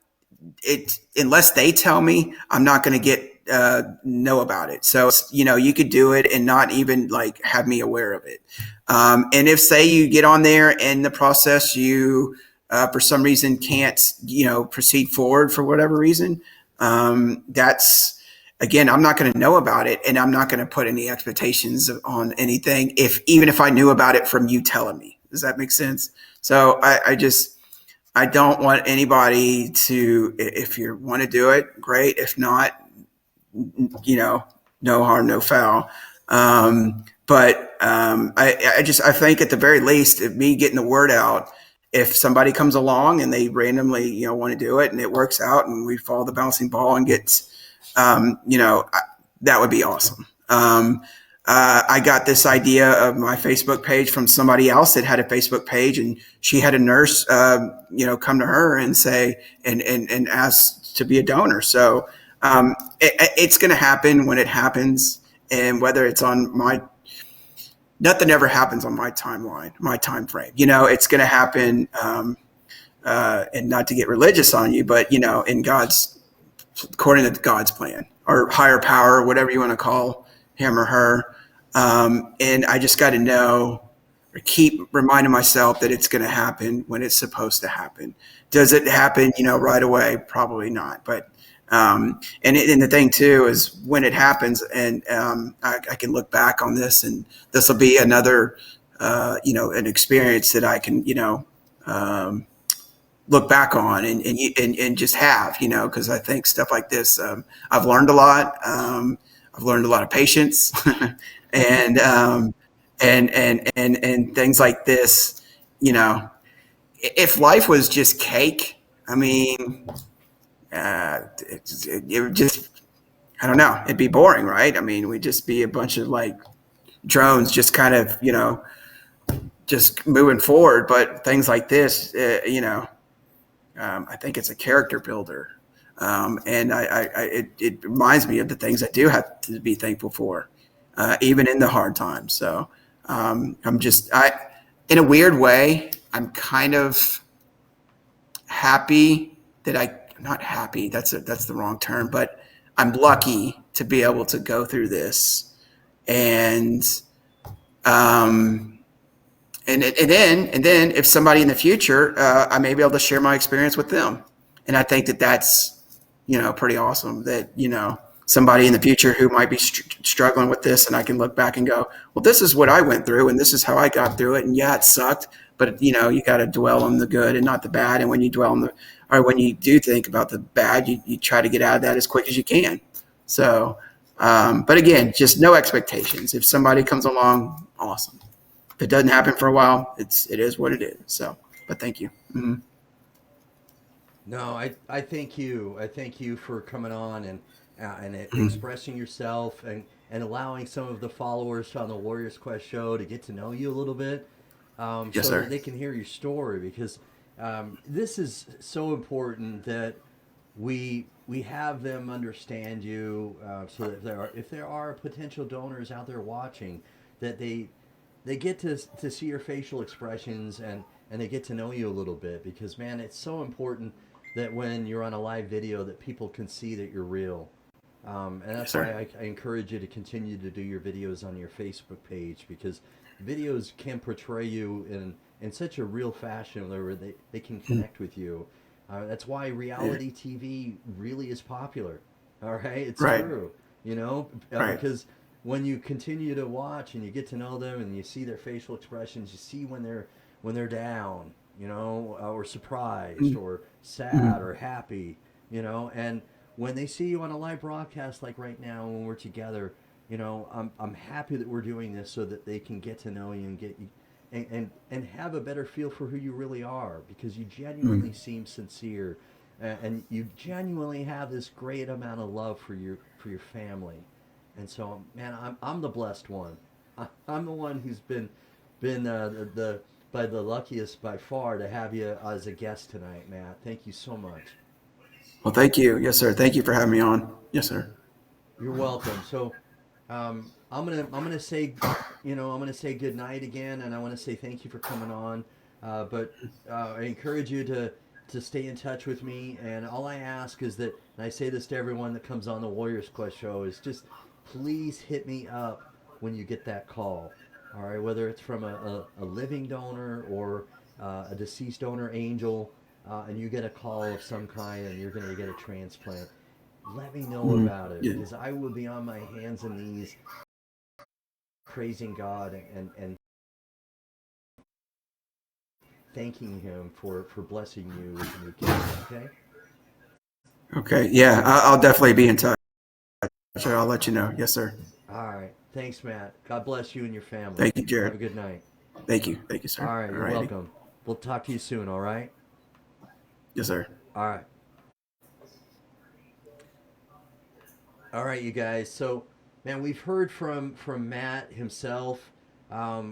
it unless they tell me, I'm not going to get know about it. So you could do it and not even like have me aware of it. And if say you get on there and the process you for some reason can't proceed forward for whatever reason, that's again, I'm not going to know about it, and I'm not going to put any expectations on anything if even if I knew about it from you telling me. Does that make sense? So I don't want anybody to, if you want to do it, great. If not, no harm, no foul. I think at the very least, of me getting the word out, if somebody comes along and they randomly, want to do it and it works out and we follow the bouncing ball and gets, that would be awesome. I got this idea of my Facebook page from somebody else that had a Facebook page, and she had a nurse, come to her and say and ask to be a donor. So it's going to happen when it happens, and whether it's on my nothing ever happens on my timeline, my time frame. It's going to happen, and not to get religious on you, but in God's according to God's plan or higher power, whatever you want to call him or her. And I just got to know or keep reminding myself that it's going to happen when it's supposed to happen. Does it happen, right away? Probably not. But and the thing too is when it happens, and I can look back on this, and this will be another, an experience that I can, look back on and just have, because I think stuff like this, I've learned a lot. I've learned a lot of patience and, and things like this, if life was just cake, I mean, it would just, I don't know, it'd be boring, right? I mean, we'd just be a bunch of like drones just kind of, just moving forward. But things like this, I think it's a character builder. And it reminds me of the things I do have to be thankful for, even in the hard times. So in a weird way, I'm kind of happy that not happy. That's the wrong term, but I'm lucky to be able to go through this and, um, And then if somebody in the future, I may be able to share my experience with them. And I think that that's, pretty awesome that, somebody in the future who might be struggling with this, and I can look back and go, well, this is what I went through and this is how I got through it. And yeah, it sucked, but you got to dwell on the good and not the bad. And when you when you do think about the bad, you try to get out of that as quick as you can. So, but again, just no expectations. If somebody comes along, awesome. If it doesn't happen for a while, it is what it is. So, but thank you. Mm-hmm. No, I thank you. I thank you for coming on and Mm-hmm. expressing yourself and allowing some of the followers on the Warriors Quest show to get to know you a little bit, Yes, so that sir. they can hear your story, because this is so important that we have them understand you, so that if there are potential donors out there watching, that they get to see your facial expressions, and they get to know you a little bit, because man, it's so important that when you're on a live video that people can see that you're real. And Yes, that's why sir. I encourage you to continue to do your videos on your Facebook page, because videos can portray you in such a real fashion where they can Mm-hmm. connect with you. That's why Yeah. reality TV really is popular. All right, it's Right. true. Right. Because when you continue to watch and you get to know them and you see their facial expressions, you see when they're down, or surprised Mm-hmm. or sad Mm-hmm. or happy, and when they see you on a live broadcast like right now when we're together, I'm happy that we're doing this so that they can get to know you and get you and have a better feel for who you really are, because you Mm-hmm. genuinely seem sincere, and you genuinely have this great amount of love for your family. And so, man, I'm the blessed one. I'm the one who's been the by the luckiest by far to have you as a guest tonight, Matt. Thank you so much. Well, thank you. Yes, sir. Thank you for having me on. Yes, sir. You're welcome. So, I'm gonna say, I'm gonna say good night again, and I want to say thank you for coming on. But I encourage you to stay in touch with me, and all I ask is that, and I say this to everyone that comes on the Warriors Quest show, is just please hit me up when you get that call. All right, whether it's from a living donor or a deceased donor angel, and you get a call of some kind, and you're going to get a transplant, let me know Mm-hmm. about it, Yeah. because I will be on my hands and knees praising God and thanking Him for blessing you with a new kidney. Okay. Okay. Yeah, I'll definitely be in touch. I'll let you know. Yes, sir. All right. Thanks, Matt. God bless you and your family. Thank you, Have Jared. a good night. Thank you. Thank you, sir. All right. All You're righty. welcome. We'll talk to you soon. All right. Yes, sir. All right. All right, you guys. So, man, we've heard from Matt himself.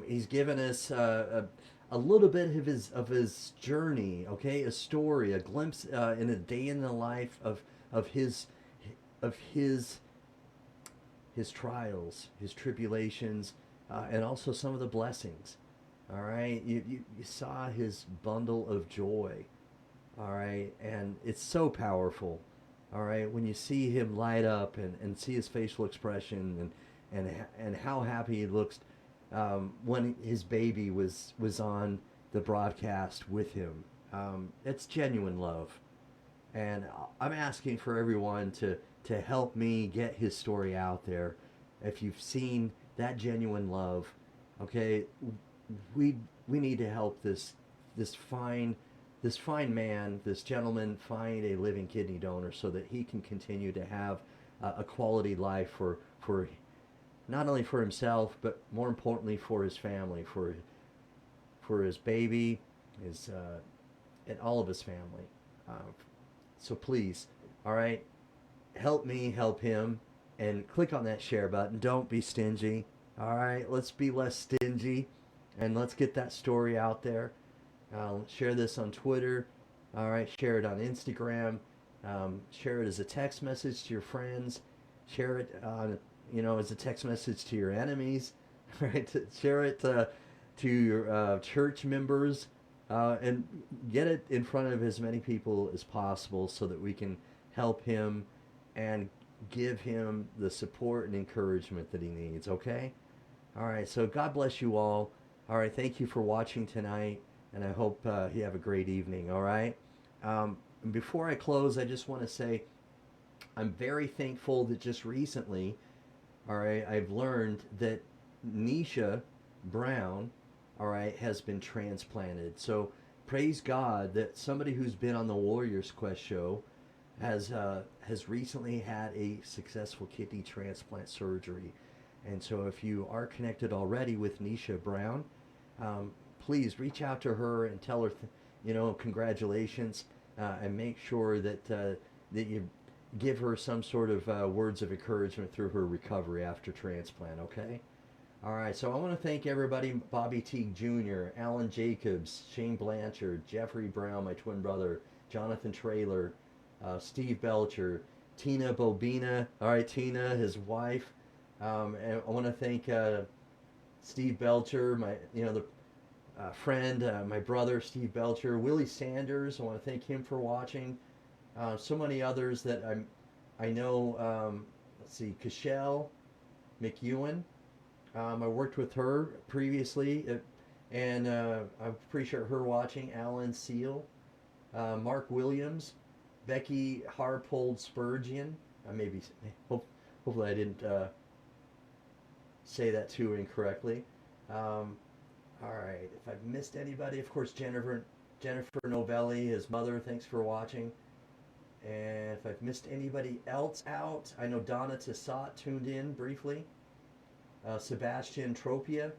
He's given us a little bit of his journey. Okay, a story, a glimpse in a day in the life of his of his trials, his tribulations, and also some of the blessings. All right, you saw his bundle of joy. All right, and it's so powerful. All right, when you see him light up and see his facial expression and how happy he looks when his baby was on the broadcast with him. It's genuine love, and I'm asking for everyone to help me get his story out there. If you've seen that genuine love, okay, we we need to help this fine this fine man, this gentleman, find a living kidney donor so that he can continue to have a quality life for not only for himself but more importantly for his family, for his baby, his and all of his family. Uh, so please, all right, help me help him, and click on that share button. Don't be stingy. All right, let's be less stingy, and let's get that story out there. Share this on Twitter. All right, share it on Instagram. Share it as a text message to your friends. Share it on, as a text message to your enemies. Right? Share it to your church members, and get it in front of as many people as possible so that we can help him and give him the support and encouragement that he needs. Okay. All right. So God bless you all. All right, thank you for watching tonight, and I hope you have a great evening. All right. Before I close, I just want to say I'm very thankful that just recently, all right, I've learned that Nisha Brown, all right, has been transplanted. So praise God that somebody who's been on the Warriors Quest show has recently had a successful kidney transplant surgery. And so if you are connected already with Nisha Brown, please reach out to her and tell her, congratulations, and make sure that that you give her some sort of words of encouragement through her recovery after transplant, okay? All right, so I want to thank everybody: Bobby Teague Jr., Alan Jacobs, Shane Blanchard, Jeffrey Brown, my twin brother, Jonathan Traylor, Steve Belcher, Tina Bobina, all right, Tina, his wife. And I want to thank Steve Belcher, the friend, my brother, Steve Belcher, Willie Sanders. I want to thank him for watching. So many others that I know. Let's see, Cashel McEwen. I worked with her previously, and I'm pretty sure her watching. Alan Seal, Mark Williams, Becky Harpold Spurgeon. Hopefully I didn't say that too incorrectly. All right, if I've missed anybody, of course, Jennifer Novelli, his mother, thanks for watching. And if I've missed anybody else out, I know Donna Tissot tuned in briefly. Sebastian Tropia.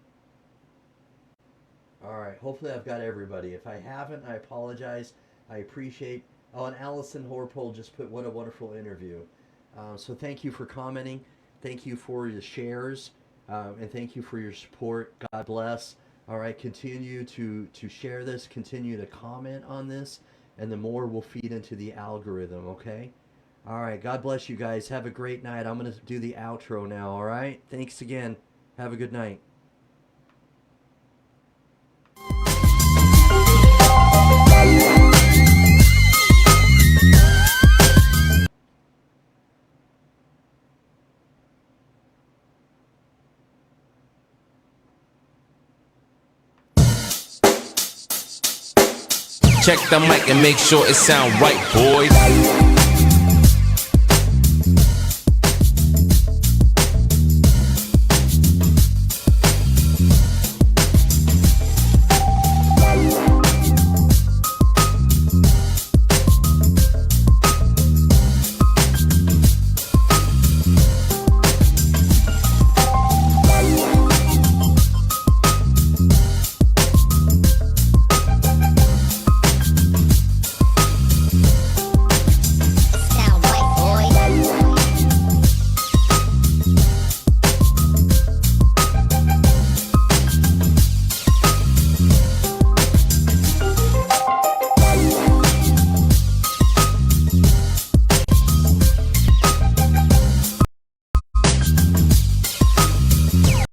All right, hopefully I've got everybody. If I haven't, I apologize. I appreciate. Oh, and Allison Horpole just put, what a wonderful interview. So thank you for commenting. Thank you for your shares. And thank you for your support. God bless. All right, continue to share this. Continue to comment on this. And the more will feed into the algorithm, okay? All right, God bless you guys. Have a great night. I'm going to do the outro now, all right? Thanks again. Have a good night. Check the mic and make sure it sound right, boys.